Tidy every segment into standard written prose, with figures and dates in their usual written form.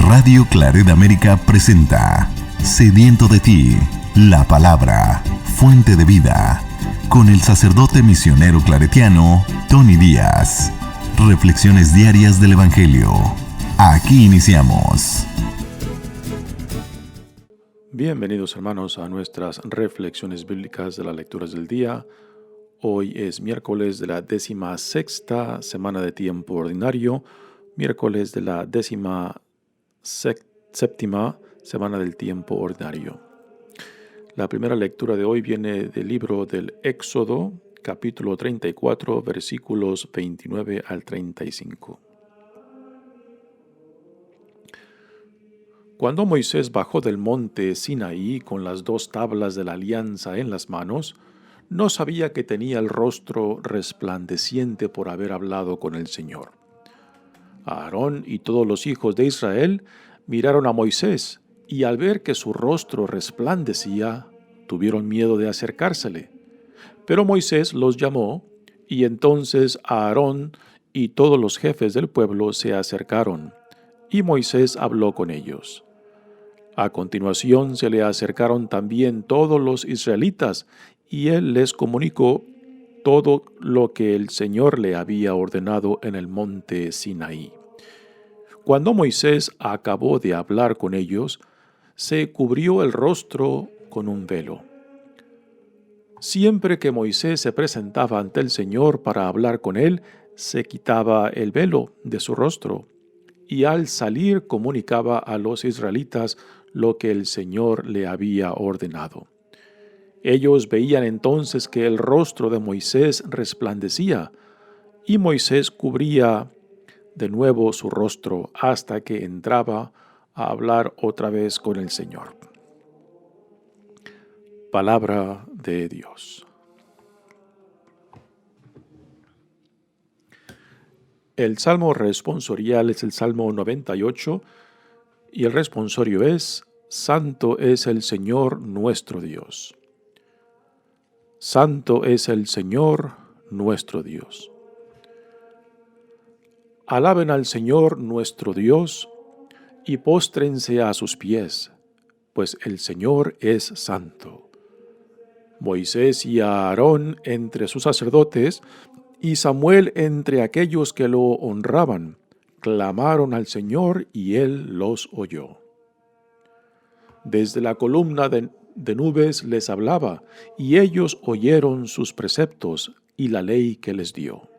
Radio Claret América presenta Sediento de ti, la palabra, fuente de vida, con el sacerdote misionero claretiano Tony Díaz. Reflexiones diarias del Evangelio. Aquí iniciamos. Bienvenidos hermanos a nuestras reflexiones bíblicas de las lecturas del día. Hoy es miércoles de la 16ª semana de tiempo ordinario, miércoles de la 17ª semana del tiempo ordinario. La primera lectura de hoy viene del libro del Éxodo, capítulo 34, versículos 29 al 35. Cuando Moisés bajó del monte Sinaí con las 2 tablas de la alianza en las manos, no sabía que tenía el rostro resplandeciente por haber hablado con el Señor. Aarón y todos los hijos de Israel miraron a Moisés y al ver que su rostro resplandecía, tuvieron miedo de acercársele. Pero Moisés los llamó y entonces Aarón y todos los jefes del pueblo se acercaron y Moisés habló con ellos. A continuación se le acercaron también todos los israelitas y él les comunicó todo lo que el Señor le había ordenado en el monte Sinaí. Cuando Moisés acabó de hablar con ellos, se cubrió el rostro con un velo. Siempre que Moisés se presentaba ante el Señor para hablar con él, se quitaba el velo de su rostro, y al salir comunicaba a los israelitas lo que el Señor le había ordenado. Ellos veían entonces que el rostro de Moisés resplandecía, y Moisés cubría de nuevo su rostro hasta que entraba a hablar otra vez con el Señor. Palabra de Dios. El salmo responsorial es el Salmo 98 y el responsorio es: Santo es el Señor nuestro Dios. Santo es el Señor nuestro Dios. Alaben al Señor nuestro Dios y póstrense a sus pies, pues el Señor es santo. Moisés y Aarón entre sus sacerdotes y Samuel entre aquellos que lo honraban, clamaron al Señor y Él los oyó. Desde la columna de nubes les hablaba, y ellos oyeron sus preceptos y la ley que les dio.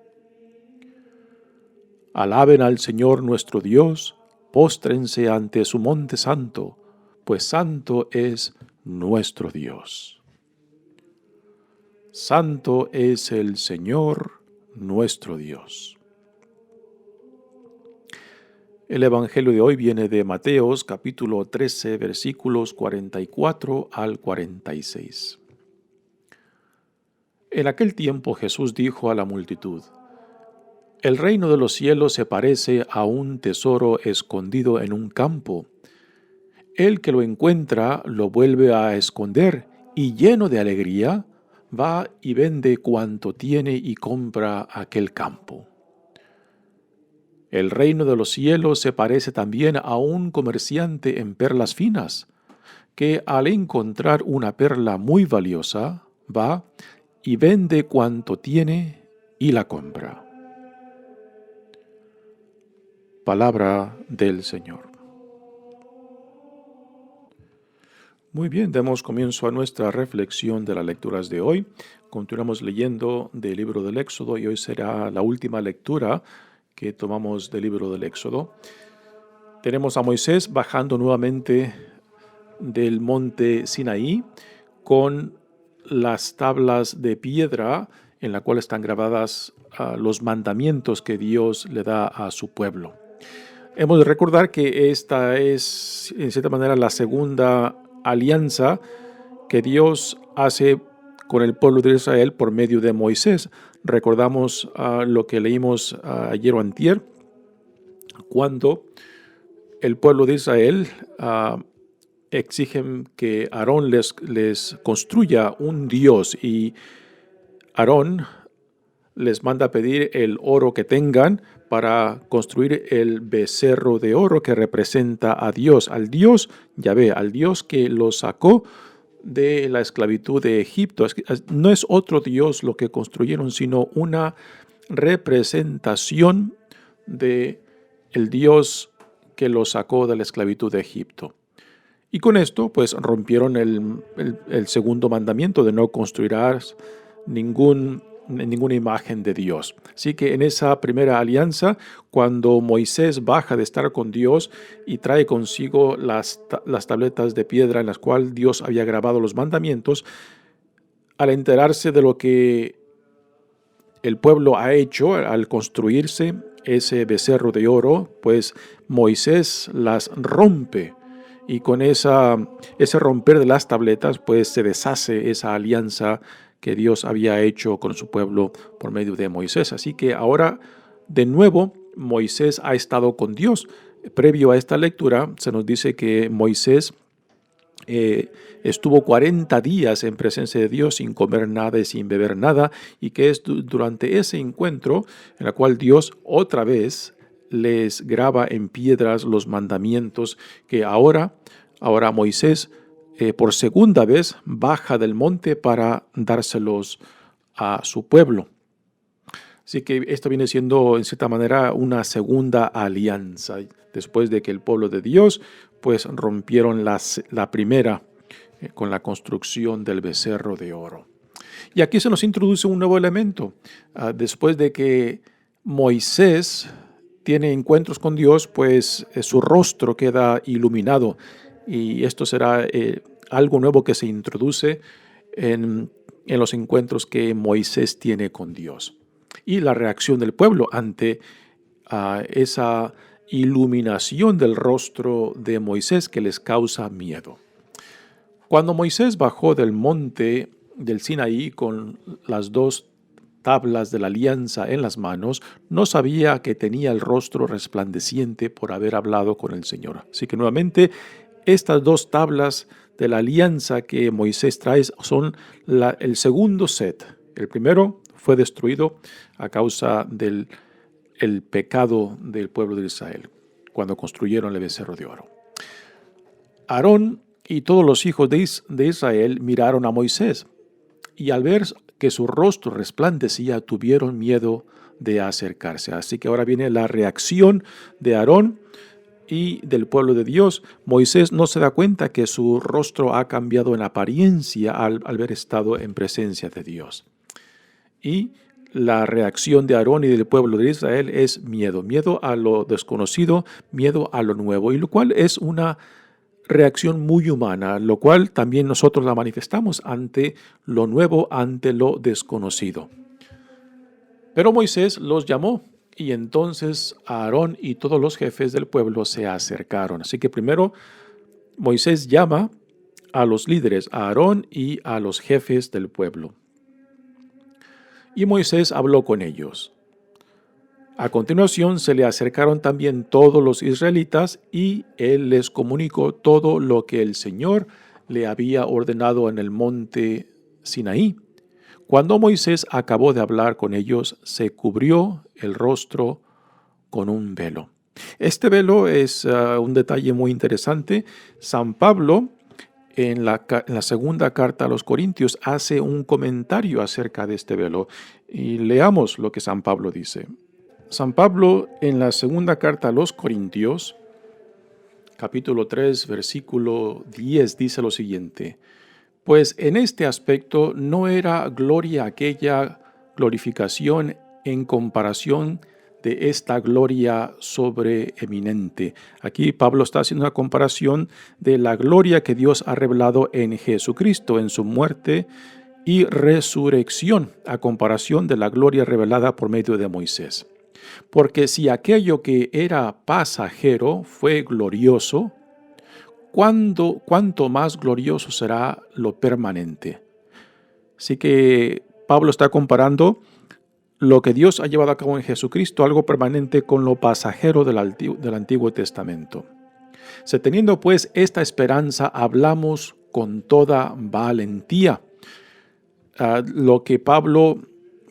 Alaben al Señor nuestro Dios, póstrense ante su monte santo, pues santo es nuestro Dios. Santo es el Señor nuestro Dios. El Evangelio de hoy viene de Mateos, capítulo 13, versículos 44 al 46. En aquel tiempo Jesús dijo a la multitud: El reino de los cielos se parece a un tesoro escondido en un campo. El que lo encuentra lo vuelve a esconder y lleno de alegría va y vende cuanto tiene y compra aquel campo. El reino de los cielos se parece también a un comerciante en perlas finas, que al encontrar una perla muy valiosa, va y vende cuanto tiene y la compra. Palabra del Señor. Muy bien, damos comienzo a nuestra reflexión de las lecturas de hoy. Continuamos leyendo del libro del Éxodo y hoy será la última lectura que tomamos del libro del Éxodo. Tenemos a Moisés bajando nuevamente del monte Sinaí con las tablas de piedra en la cual están grabadas los mandamientos que Dios le da a su pueblo. Hemos de recordar que esta es, en cierta manera, la segunda alianza que Dios hace con el pueblo de Israel por medio de Moisés. Recordamos lo que leímos ayer o antier, cuando el pueblo de Israel exigen que Aarón les construya un Dios, y Aarón les manda pedir el oro que tengan para construir el becerro de oro que representa a Dios, al Dios Yahvé, al Dios que los sacó de la esclavitud de Egipto. No es otro Dios lo que construyeron, sino una representación de el Dios que los sacó de la esclavitud de Egipto. Y con esto, pues, rompieron el segundo mandamiento de no construirás ninguna imagen de Dios. Así que en esa primera alianza, cuando Moisés baja de estar con Dios y trae consigo las tabletas de piedra en las cuales Dios había grabado los mandamientos, al enterarse de lo que el pueblo ha hecho al construirse ese becerro de oro, pues Moisés las rompe. Y con ese romper de las tabletas, pues se deshace esa alianza que Dios había hecho con su pueblo por medio de Moisés. Así que ahora, de nuevo, Moisés ha estado con Dios. Previo a esta lectura, se nos dice que Moisés estuvo 40 días en presencia de Dios sin comer nada y sin beber nada, y que es durante ese encuentro en el cual Dios otra vez les graba en piedras los mandamientos que ahora Moisés por segunda vez baja del monte para dárselos a su pueblo. Así que esto viene siendo en cierta manera una segunda alianza, después de que el pueblo de Dios pues rompieron la primera con la construcción del becerro de oro. Y aquí se nos introduce un nuevo elemento. Después de que Moisés tiene encuentros con Dios, pues su rostro queda iluminado, y esto será algo nuevo que se introduce en los encuentros que Moisés tiene con Dios. Y la reacción del pueblo ante esa iluminación del rostro de Moisés que les causa miedo. Cuando Moisés bajó del monte del Sinaí con las dos tablas de la alianza en las manos, no sabía que tenía el rostro resplandeciente por haber hablado con el Señor. Así que nuevamente, estas dos tablas de la alianza que Moisés trae son el segundo set. El primero fue destruido a causa del pecado del pueblo de Israel, cuando construyeron el becerro de oro. Aarón y todos los hijos de Israel miraron a Moisés, y al ver que su rostro resplandecía, tuvieron miedo de acercarse. Así que ahora viene la reacción de Aarón y del pueblo de Dios. Moisés no se da cuenta que su rostro ha cambiado en apariencia al haber estado en presencia de Dios. Y la reacción de Aarón y del pueblo de Israel es miedo a lo desconocido, miedo a lo nuevo, y lo cual es una reacción muy humana, lo cual también nosotros la manifestamos ante lo nuevo, ante lo desconocido. Pero Moisés los llamó, y entonces Aarón y todos los jefes del pueblo se acercaron. Así que primero Moisés llama a los líderes, a Aarón y a los jefes del pueblo. Y Moisés habló con ellos. A continuación se le acercaron también todos los israelitas, y él les comunicó todo lo que el Señor le había ordenado en el monte Sinaí. Cuando Moisés acabó de hablar con ellos, se cubrió el rostro con un velo. Este velo es un detalle muy interesante. San Pablo, en la segunda carta a los Corintios, hace un comentario acerca de este velo. Y leamos lo que San Pablo dice. San Pablo, en la segunda carta a los Corintios, capítulo 3, versículo 10, dice lo siguiente: pues en este aspecto no era gloria aquella glorificación en comparación de esta gloria sobreeminente. Aquí Pablo está haciendo una comparación de la gloria que Dios ha revelado en Jesucristo, en su muerte y resurrección, a comparación de la gloria revelada por medio de Moisés. Porque si aquello que era pasajero fue glorioso, ¿cuánto más glorioso será lo permanente? Así que Pablo está comparando lo que Dios ha llevado a cabo en Jesucristo, algo permanente, con lo pasajero del Antiguo Testamento. Teniendo pues esta esperanza, hablamos con toda valentía. Lo que Pablo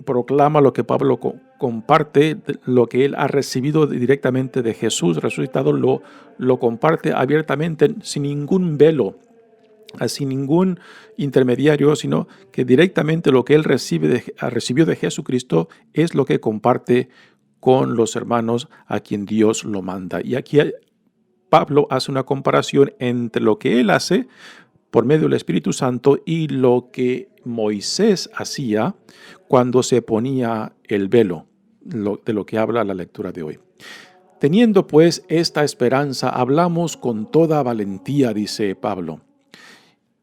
proclama lo que Pablo comparte, lo que él ha recibido directamente de Jesús resucitado, lo comparte abiertamente, sin ningún velo, sin ningún intermediario, sino que directamente lo que él recibió de Jesucristo es lo que comparte con los hermanos a quien Dios lo manda. Y aquí Pablo hace una comparación entre lo que él hace por medio del Espíritu Santo y lo que Moisés hacía cuando se ponía el velo, de lo que habla la lectura de hoy. Teniendo pues esta esperanza, hablamos con toda valentía, dice Pablo.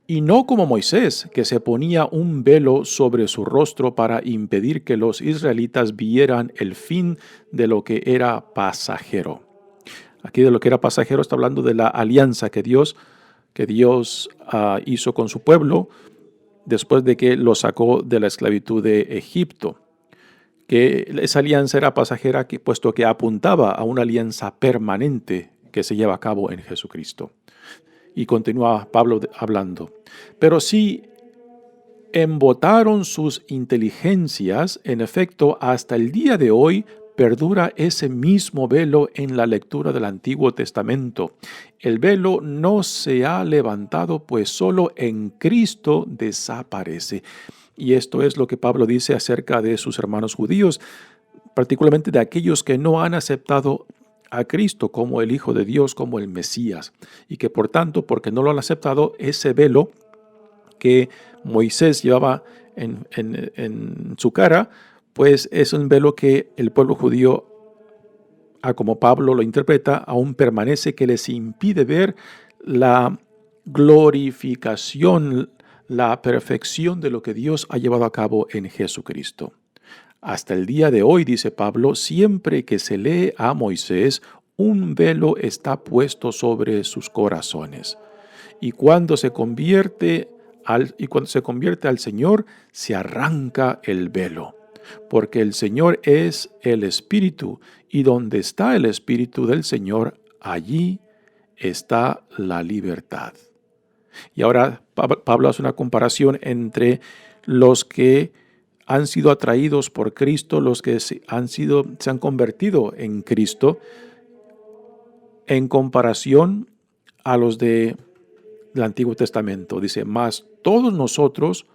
Y no como Moisés, que se ponía un velo sobre su rostro para impedir que los israelitas vieran el fin de lo que era pasajero. Aquí de lo que era pasajero está hablando de la alianza que Dios hizo con su pueblo después de que lo sacó de la esclavitud de Egipto. Que esa alianza era pasajera, puesto que apuntaba a una alianza permanente que se lleva a cabo en Jesucristo. Y continúa Pablo hablando. Pero si embotaron sus inteligencias, en efecto, hasta el día de hoy perdura ese mismo velo en la lectura del Antiguo Testamento. El velo no se ha levantado, pues solo en Cristo desaparece. Y esto es lo que Pablo dice acerca de sus hermanos judíos, particularmente de aquellos que no han aceptado a Cristo como el Hijo de Dios, como el Mesías, y que por tanto, porque no lo han aceptado, ese velo que Moisés llevaba en su cara, pues es un velo que el pueblo judío, como Pablo lo interpreta, aún permanece, que les impide ver la glorificación, la perfección de lo que Dios ha llevado a cabo en Jesucristo. Hasta el día de hoy, dice Pablo, siempre que se lee a Moisés, un velo está puesto sobre sus corazones. Y cuando se convierte al Señor, se arranca el velo. Porque el Señor es el Espíritu, y donde está el Espíritu del Señor, allí está la libertad. Y ahora Pablo hace una comparación entre los que han sido atraídos por Cristo, los que se han convertido en Cristo, en comparación a los del Antiguo Testamento. Dice, mas todos nosotros,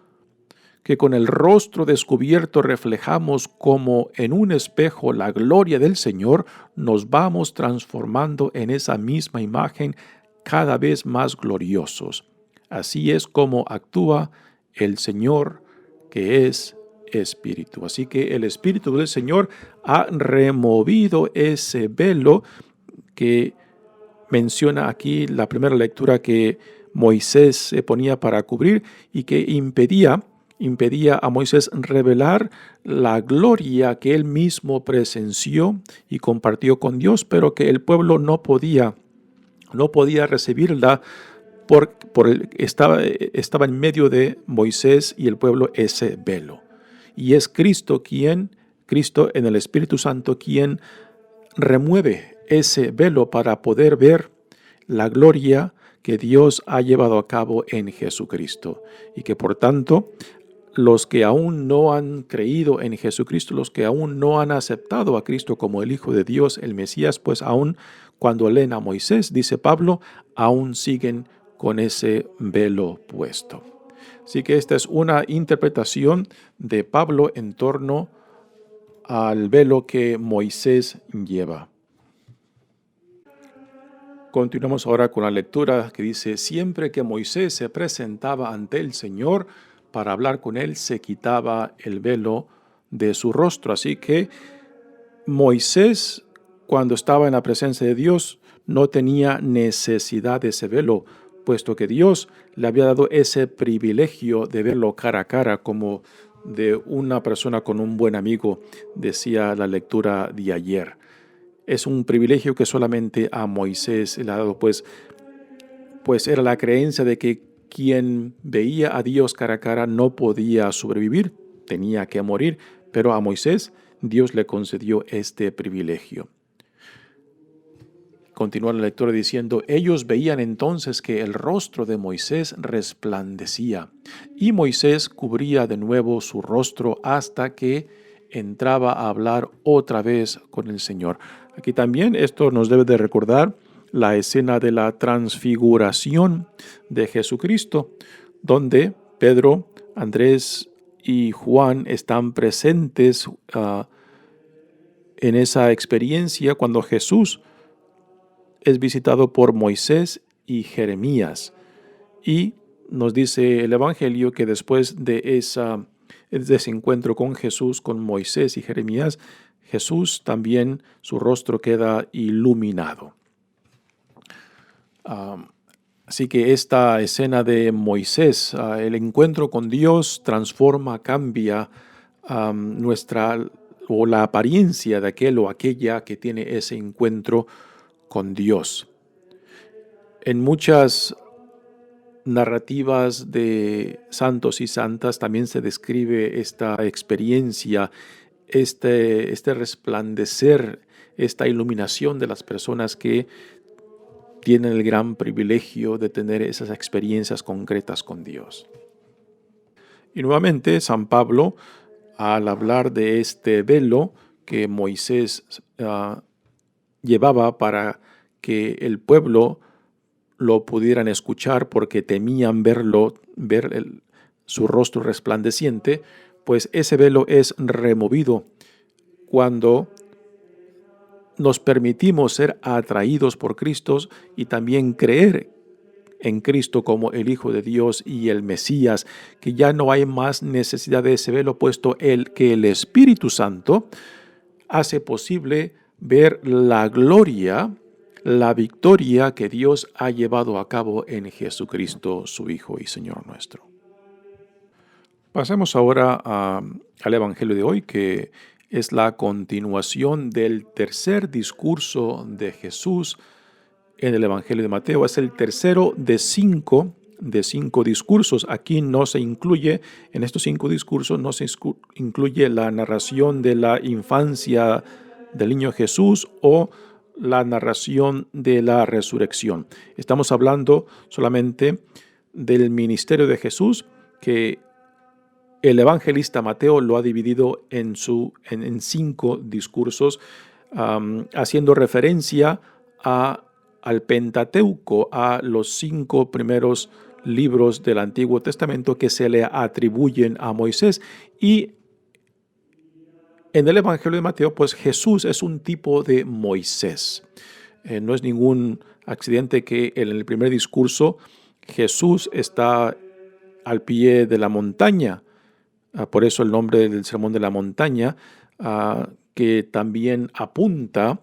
que con el rostro descubierto reflejamos como en un espejo la gloria del Señor, nos vamos transformando en esa misma imagen cada vez más gloriosos. Así es como actúa el Señor, que es Espíritu. Así que el Espíritu del Señor ha removido ese velo que menciona aquí la primera lectura, que Moisés se ponía para cubrir y que impedía a Moisés revelar la gloria que él mismo presenció y compartió con Dios, pero que el pueblo no podía recibirla estaba en medio de Moisés y el pueblo ese velo. Y es Cristo en el Espíritu Santo, quien remueve ese velo para poder ver la gloria que Dios ha llevado a cabo en Jesucristo. Y que por tanto, los que aún no han creído en Jesucristo, los que aún no han aceptado a Cristo como el Hijo de Dios, el Mesías, pues aún cuando leen a Moisés, dice Pablo, aún siguen con ese velo puesto. Así que esta es una interpretación de Pablo en torno al velo que Moisés lleva. Continuamos ahora con la lectura que dice, siempre que Moisés se presentaba ante el Señor para hablar con él, se quitaba el velo de su rostro. Así que Moisés, cuando estaba en la presencia de Dios, no tenía necesidad de ese velo, puesto que Dios le había dado ese privilegio de verlo cara a cara, como de una persona con un buen amigo, decía la lectura de ayer. Es un privilegio que solamente a Moisés le ha dado, pues era la creencia de que quien veía a Dios cara a cara no podía sobrevivir, tenía que morir, pero a Moisés Dios le concedió este privilegio. continúa la lectura diciendo, ellos veían entonces que el rostro de Moisés resplandecía, y Moisés cubría de nuevo su rostro hasta que entraba a hablar otra vez con el Señor. Aquí también esto nos debe de recordar la escena de la transfiguración de Jesucristo, donde Pedro, Andrés y Juan están presentes en esa experiencia cuando Jesús es visitado por Moisés y Jeremías. Y nos dice el Evangelio que después de ese encuentro con Jesús, con Moisés y Jeremías, Jesús también, su rostro queda iluminado. Así que esta escena de Moisés, el encuentro con Dios transforma, cambia la apariencia de aquel o aquella que tiene ese encuentro con Dios. En muchas narrativas de santos y santas también se describe esta experiencia, este resplandecer, esta iluminación de las personas que tienen el gran privilegio de tener esas experiencias concretas con Dios. Y nuevamente San Pablo, al hablar de este velo que Moisés llevaba para que el pueblo lo pudieran escuchar porque temían ver su rostro resplandeciente, pues ese velo es removido cuando nos permitimos ser atraídos por Cristo y también creer en Cristo como el Hijo de Dios y el Mesías, que ya no hay más necesidad de ese velo, puesto que el Espíritu Santo hace posible ver la gloria, la victoria que Dios ha llevado a cabo en Jesucristo, su Hijo y Señor nuestro. Pasemos ahora al Evangelio de hoy, que es la continuación del tercer discurso de Jesús en el Evangelio de Mateo. Es el tercero de cinco discursos. Aquí no se incluye, en estos 5 discursos no se incluye la narración de la infancia del niño Jesús o la narración de la resurrección. Estamos hablando solamente del ministerio de Jesús, que el evangelista Mateo lo ha dividido en 5 discursos, haciendo referencia al Pentateuco, a los 5 primeros libros del Antiguo Testamento que se le atribuyen a Moisés. Y en el Evangelio de Mateo, pues Jesús es un tipo de Moisés. No es ningún accidente que en el primer discurso Jesús está al pie de la montaña. Por eso el nombre del Sermón de la Montaña, que también apunta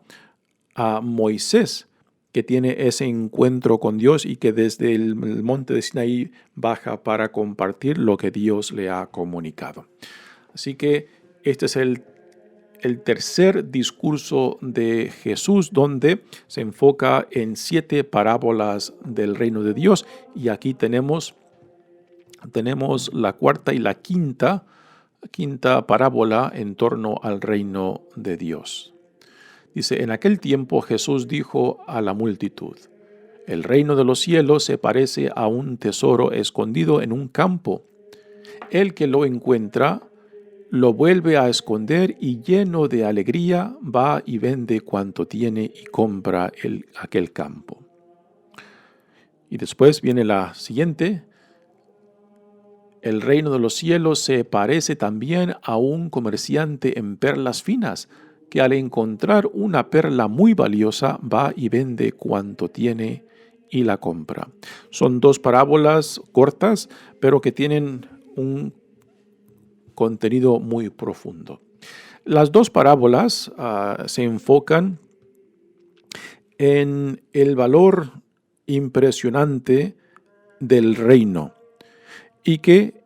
a Moisés, que tiene ese encuentro con Dios y que desde el monte de Sinaí baja para compartir lo que Dios le ha comunicado. Así que este es el tercer discurso de Jesús, donde se enfoca en 7 parábolas del reino de Dios. Y aquí tenemos la cuarta y la quinta parábola en torno al reino de Dios. Dice, en aquel tiempo Jesús dijo a la multitud, el reino de los cielos se parece a un tesoro escondido en un campo. El que lo encuentra, lo vuelve a esconder y lleno de alegría va y vende cuanto tiene y compra aquel campo. Y después viene la siguiente. El reino de los cielos se parece también a un comerciante en perlas finas, que al encontrar una perla muy valiosa va y vende cuanto tiene y la compra. Son 2 parábolas cortas, pero que tienen un contenido muy profundo. Las 2 parábolas se enfocan en el valor impresionante del reino y que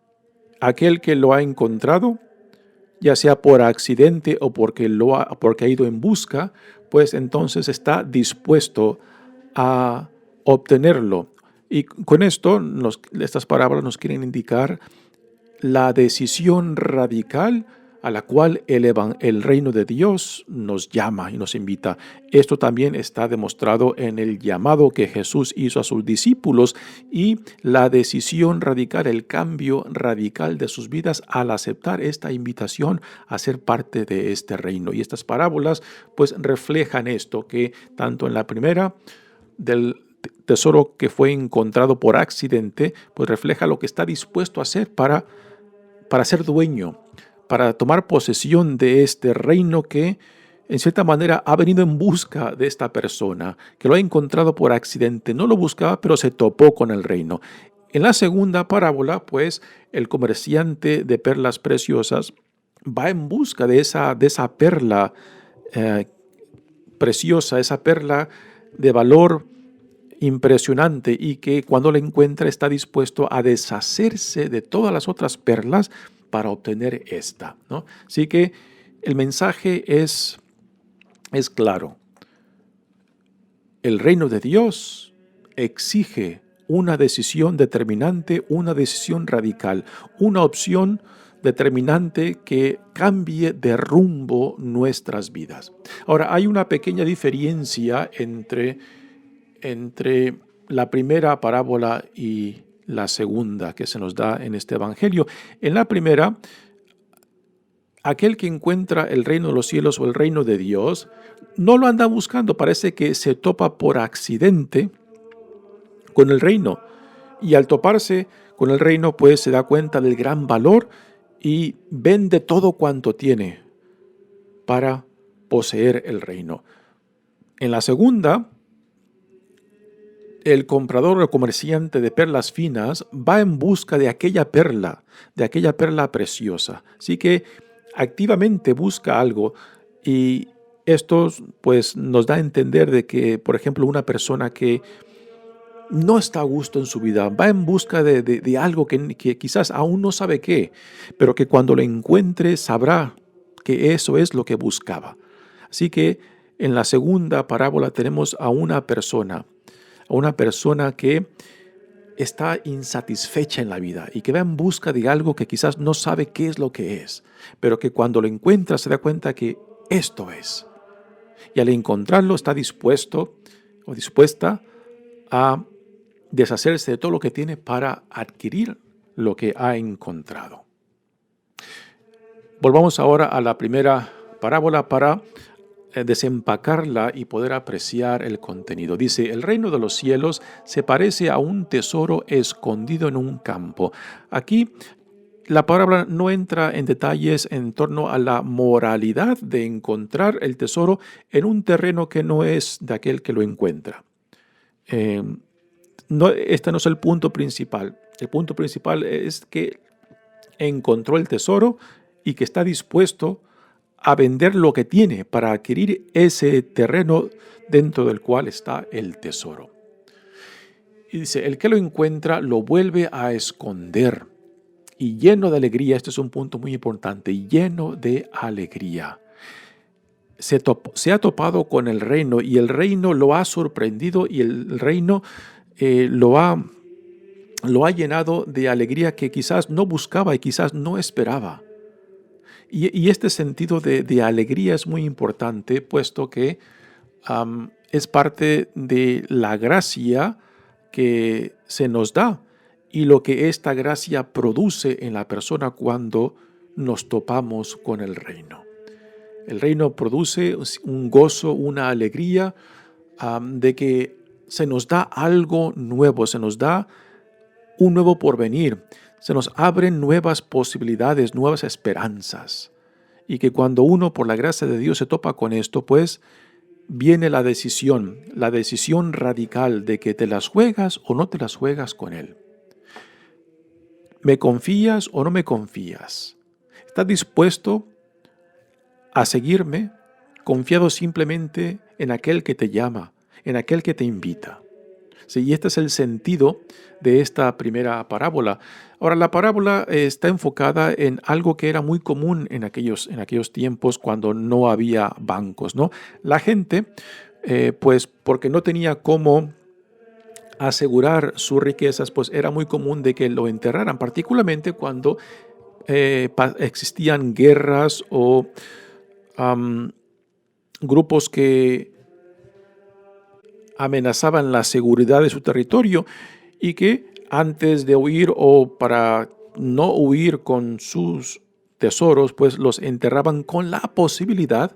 aquel que lo ha encontrado, ya sea por accidente o porque ha ido en busca, pues entonces está dispuesto a obtenerlo. Y con esto, estas parábolas nos quieren indicar la decisión radical a la cual el reino de Dios nos llama y nos invita. Esto también está demostrado en el llamado que Jesús hizo a sus discípulos y la decisión radical, el cambio radical de sus vidas al aceptar esta invitación a ser parte de este reino. Y estas parábolas pues reflejan esto, que tanto en la primera del tesoro que fue encontrado por accidente, pues refleja lo que está dispuesto a hacer para ser dueño, para tomar posesión de este reino que en cierta manera ha venido en busca de esta persona, que lo ha encontrado por accidente. No lo buscaba, pero se topó con el reino. En la segunda parábola, pues, el comerciante de perlas preciosas va en busca de esa perla preciosa, esa perla de valor impresionante, y que cuando la encuentra está dispuesto a deshacerse de todas las otras perlas para obtener esta, ¿no? Así que el mensaje es claro. El reino de Dios exige una decisión determinante, una decisión radical, una opción determinante que cambie de rumbo nuestras vidas. Ahora, hay una pequeña diferencia entre la primera parábola y la segunda que se nos da en este evangelio. En la primera, aquel que encuentra el reino de los cielos o el reino de Dios no lo anda buscando, parece que se topa por accidente con el reino, y al toparse con el reino pues se da cuenta del gran valor y vende todo cuanto tiene para poseer el reino. En la segunda, el comprador o comerciante de perlas finas va en busca de aquella perla preciosa. Así que activamente busca algo, y esto pues nos da a entender de que, por ejemplo, una persona que no está a gusto en su vida va en busca de algo que quizás aún no sabe qué, pero que cuando lo encuentre sabrá que eso es lo que buscaba. Así que en la segunda parábola tenemos a una persona que está insatisfecha en la vida y que va en busca de algo que quizás no sabe qué es lo que es, pero que cuando lo encuentra se da cuenta que esto es. Y al encontrarlo está dispuesto o dispuesta a deshacerse de todo lo que tiene para adquirir lo que ha encontrado. Volvamos ahora a la primera parábola para desempacarla y poder apreciar el contenido. Dice: el reino de los cielos se parece a un tesoro escondido en un campo. Aquí la parábola no entra en detalles en torno a la moralidad de encontrar el tesoro en un terreno que no es de aquel que lo encuentra. Este no es el punto principal. El punto principal es que encontró el tesoro y que está dispuesto a vender lo que tiene para adquirir ese terreno dentro del cual está el tesoro. Y dice: el que lo encuentra lo vuelve a esconder, y lleno de alegría, este es un punto muy importante, lleno de alegría. Se ha topado con el reino, y el reino lo ha sorprendido, y el reino lo ha llenado de alegría que quizás no buscaba y quizás no esperaba. Y este sentido de alegría es muy importante, puesto que es parte de la gracia que se nos da y lo que esta gracia produce en la persona cuando nos topamos con el reino. El reino produce un gozo, una alegría de que se nos da algo nuevo, se nos da un nuevo porvenir. Se nos abren nuevas posibilidades, nuevas esperanzas. Y que cuando uno, por la gracia de Dios, se topa con esto, pues viene la decisión radical de que te las juegas o no te las juegas con Él. ¿Me confías o no me confías? ¿Estás dispuesto a seguirme confiado simplemente en aquel que te llama, en aquel que te invita? Sí, y este es el sentido de esta primera parábola. Ahora, la parábola está enfocada en algo que era muy común en aquellos tiempos cuando no había bancos, ¿no? La gente, pues porque no tenía cómo asegurar sus riquezas, pues era muy común de que lo enterraran, particularmente cuando existían guerras o grupos que amenazaban la seguridad de su territorio y que antes de huir o para no huir con sus tesoros, pues los enterraban con la posibilidad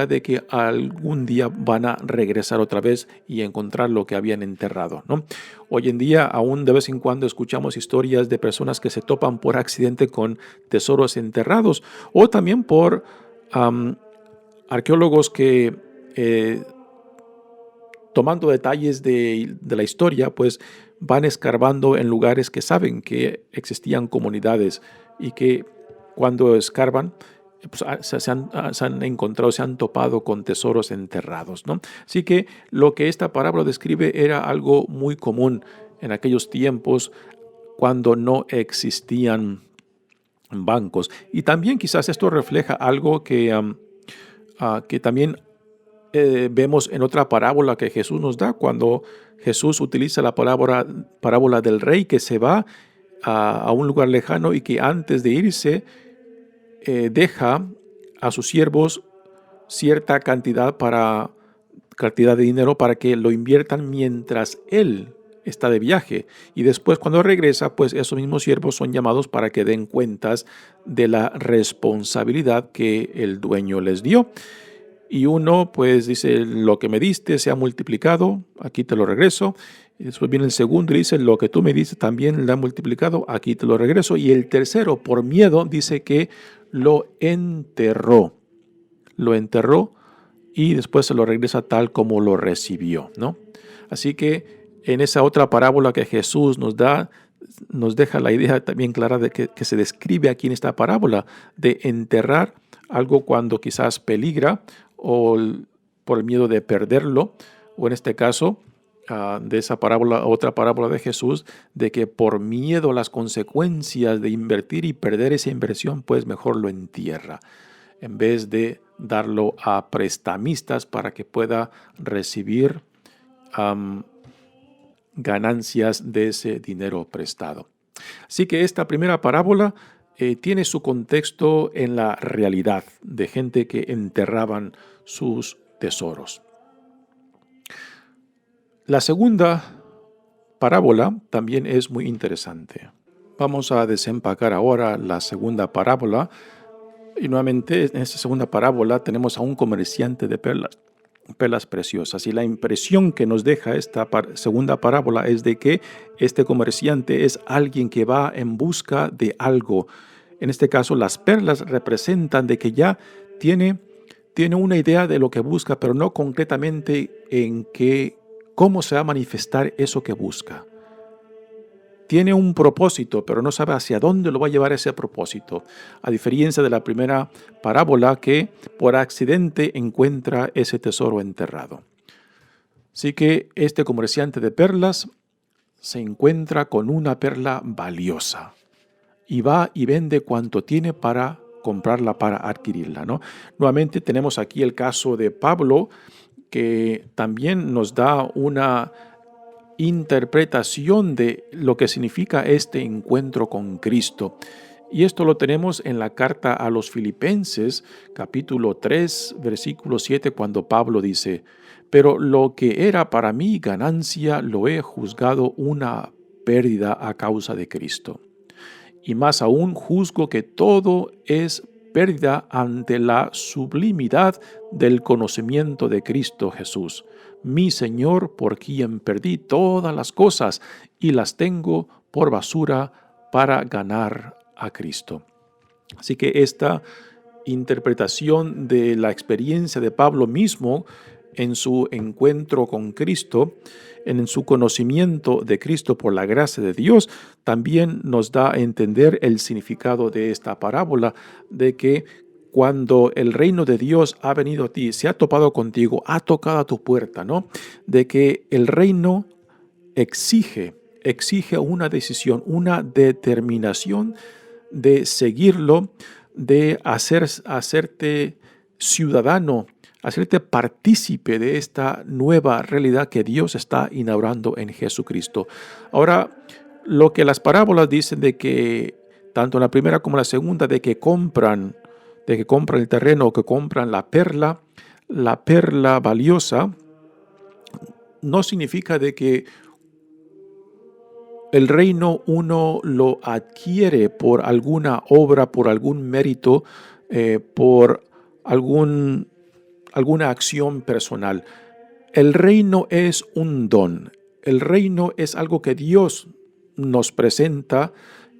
de que algún día van a regresar otra vez y encontrar lo que habían enterrado, ¿no? Hoy en día aún de vez en cuando escuchamos historias de personas que se topan por accidente con tesoros enterrados o también por arqueólogos que tomando detalles de la historia, pues van escarbando en lugares que saben que existían comunidades y que cuando escarban, pues, se han encontrado, se han topado con tesoros enterrados, ¿no? Así que lo que esta parábola describe era algo muy común en aquellos tiempos cuando no existían bancos. Y también quizás esto refleja algo que también vemos en otra parábola que Jesús nos da cuando Jesús utiliza la parábola del rey que se va a un lugar lejano y que antes de irse deja a sus siervos cierta cantidad de dinero para que lo inviertan mientras él está de viaje. Y después cuando regresa, pues esos mismos siervos son llamados para que den cuentas de la responsabilidad que el dueño les dio. Y uno pues dice, lo que me diste se ha multiplicado, aquí te lo regreso. Y después viene el segundo y dice, lo que tú me diste también lo ha multiplicado, aquí te lo regreso. Y el tercero, por miedo, dice que lo enterró y después se lo regresa tal como lo recibió, ¿no? Así que en esa otra parábola que Jesús nos da, nos deja la idea también clara de que se describe aquí en esta parábola de enterrar algo cuando quizás peligra o por el miedo de perderlo, o en este caso de esa parábola, otra parábola de Jesús, de que por miedo a las consecuencias de invertir y perder esa inversión, pues mejor lo entierra, en vez de darlo a prestamistas para que pueda recibir ganancias de ese dinero prestado. Así que esta primera parábola tiene su contexto en la realidad de gente que enterraban sus tesoros. La segunda parábola también es muy interesante. Vamos a desempacar ahora la segunda parábola y nuevamente en esta segunda parábola tenemos a un comerciante de perlas preciosas, y la impresión que nos deja esta segunda parábola es de que este comerciante es alguien que va en busca de algo. En este caso, las perlas representan de que ya tiene una idea de lo que busca, pero no concretamente cómo se va a manifestar eso que busca. Tiene un propósito, pero no sabe hacia dónde lo va a llevar ese propósito, a diferencia de la primera parábola que por accidente encuentra ese tesoro enterrado. Así que este comerciante de perlas se encuentra con una perla valiosa y va y vende cuanto tiene para comprarla, para adquirirla, ¿no? Nuevamente tenemos aquí el caso de Pablo, que también nos da una interpretación de lo que significa este encuentro con Cristo. Y esto lo tenemos en la carta a los Filipenses, capítulo 3, versículo 7, cuando Pablo dice, pero lo que era para mí ganancia lo he juzgado una pérdida a causa de Cristo. Y más aún juzgo que todo es pérdida ante la sublimidad del conocimiento de Cristo Jesús, mi Señor, por quien perdí todas las cosas y las tengo por basura para ganar a Cristo. Así que esta interpretación de la experiencia de Pablo mismo en su encuentro con Cristo, en su conocimiento de Cristo por la gracia de Dios, también nos da a entender el significado de esta parábola, de que cuando el reino de Dios ha venido a ti, se ha topado contigo, ha tocado a tu puerta, ¿no? De que el reino exige una decisión, una determinación de seguirlo, de hacerte ciudadano, hacerte partícipe de esta nueva realidad que Dios está inaugurando en Jesucristo. Ahora, lo que las parábolas dicen de que tanto en la primera como en la segunda, de que compran el terreno o que compran la perla valiosa, no significa de que el reino uno lo adquiere por alguna obra, por algún mérito, por alguna acción personal. El reino es un don. El reino es algo que Dios nos presenta,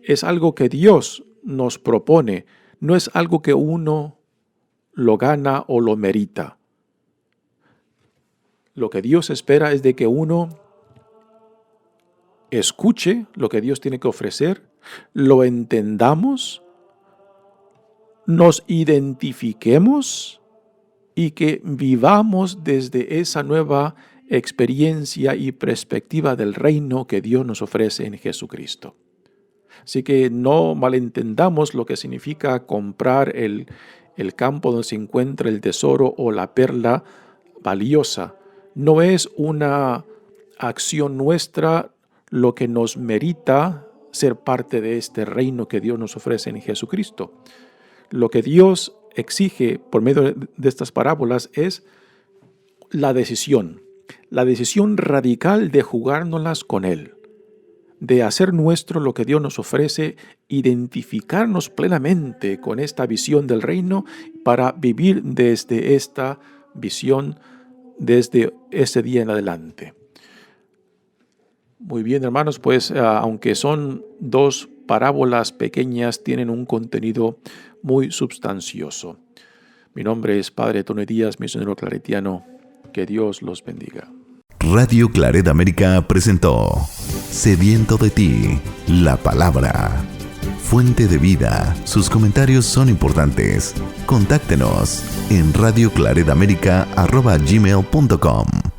es algo que Dios nos propone, no es algo que uno lo gana o lo merita. Lo que Dios espera es de que uno escuche lo que Dios tiene que ofrecer, lo entendamos, nos identifiquemos y que vivamos desde esa nueva experiencia y perspectiva del reino que Dios nos ofrece en Jesucristo. Así que no malentendamos lo que significa comprar el campo donde se encuentra el tesoro o la perla valiosa. No es una acción nuestra lo que nos merita ser parte de este reino que Dios nos ofrece en Jesucristo. Lo que Dios exige por medio de estas parábolas es la decisión radical de jugárnoslas con Él, de hacer nuestro lo que Dios nos ofrece, identificarnos plenamente con esta visión del reino para vivir desde esta visión, desde ese día en adelante. Muy bien, hermanos, pues aunque son dos parábolas pequeñas, tienen un contenido muy sustancioso. Mi nombre es Padre Tony Díaz, misionero claretiano. Que Dios los bendiga. Radio Claret América presentó Sediento de ti, la palabra. Fuente de vida. Sus comentarios son importantes. Contáctenos en radioclaretamerica@gmail.com.